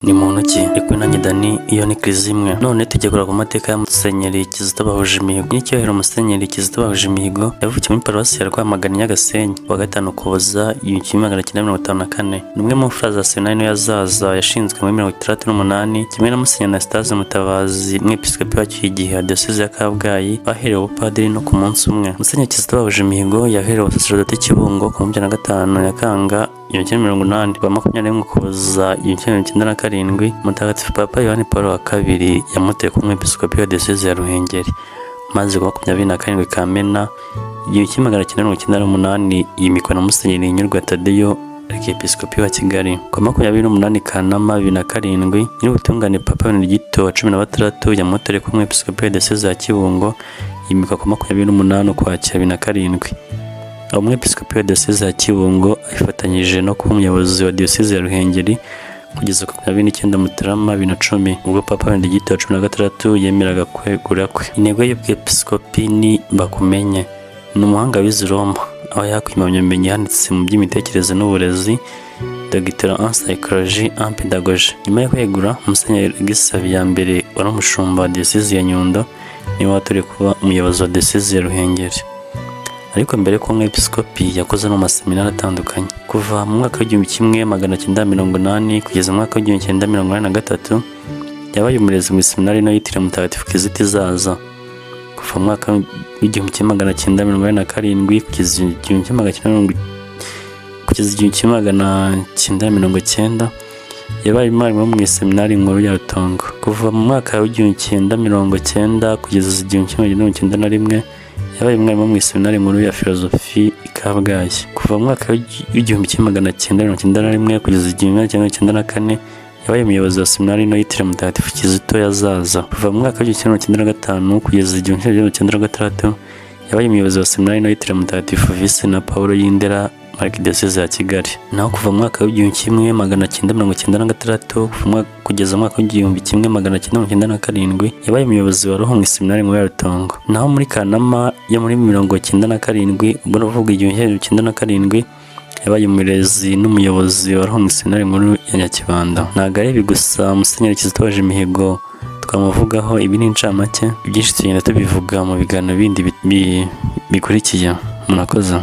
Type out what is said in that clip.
Ni muntu ki ariko nanjye Dani iyo ni krizi imwe none tujya kureba ku mateka ya Musenyeri Kizito Bahujimihigo. N'icyubahiro Musenyeri Kizito Bahujimihigo yavukiye muri paruwasi ya Rwamagana Nyagasenyi kuwa 5 Ukuboza 1954. Ni umwe mu mfura za Seminari nto ya Zaza yashinzwe muri 1968 kimwe na Musenyeri Anastase Mutabazi umwepiskopi wa Kigihe Diyoseze ya Kabgayi baherewe ubupadiri no ku munsi umwe. Musenyeri Kizito Bahujimihigo yaherewe ubusaserdoti Kibungo ku 25 Nyakanga 1980 kwa 21 Ukuboza 1997 Mutagatifu Papa Yohani Paul wa II yamuteye ku mwepiskopi wa Diyoseze ya Ruhengeri, maze kwa 27 Kamena 1998 yimikwa na Musenyeri Nyurwa Tadeyo Arkiyepiskopi wa Kigali. Kwa 28 Kanama 2007 Nyirubutungane Papa Benedikito wa 16 yamuteye ku mwepiskopi wa Diyoseze ya Kibungo yimikwa kwa 28 Ukwakira 2007. Umwepiskopi wa Diyoseze ya Kibungo afatanyije no kuba umuyobozi wa Diyoseze ya Ruhengeri kugeza ku 29 Mutarama 2010 ubwo Papa Benedikito wa 16 yemeraga kwegura kwe. Intego y'ubwepiskopi ni bakumenye. Ni umuhanga wize Roma aho yakwimamyamenyi yanditse mu by'imitekerereze n'uburezi Docteur en psychologie en pédagogie. Nyuma yo kwegura Musenyeri Gisavi ya mbere wari umushumba wa Diyoseze ya Nyundo niwe watoreye kuba umuyobozi wa Diyoseze ya Ruhengeri. Ariko mbere ko umwepiskopi yakoze no maseminari atandukanye kuva mu mwaka w'1980 kugeza mu mwaka w'1983 yabaye umurezi mu seminari no yitiriwe Mutagatifu Kizito Zaza. Kuva mu mwaka w'1987 kugeza 1990 yabaye umwarimu mu seminari nkuru ya Rutongo. Kuva mu mwaka w'1990 kugeza 1991 yabaye umwarimu mu seminari nkuru ya filozofi Kabgayi. Kuva mu mwaka w'1991 kugeza 1994 yabaye umuyobozi wa seminari no yitiriwe Mutagatifu Kizito ya Zaza. Kuva mu mwaka w'1995 kugeza 1996 yabaye umuyobozi wa seminari no yitiriwe Mutagatifu Visi na Paulo y'Indera Arkidiocese ya Kigali. Naho kuva mu mwaka w'1996 kugeza mu mwaka w'1997 yabaye umuyobozi wa roho mu seminari nkuru ya Rutongo. Naho muri Kanama yo muri 1997 ubwo navuga 1997 yabaye umurezi n'umuyobozi wa roho mu seminari nkuru ya Nyakibanda. Ntabwo ari ibi gusa Musenyeri Kizito Bahujimihigo twamuvugaho, ibi ni incamake, ibyinshi tugenda tubivuga mu biganiro bindi bikurikiye. Murakoze.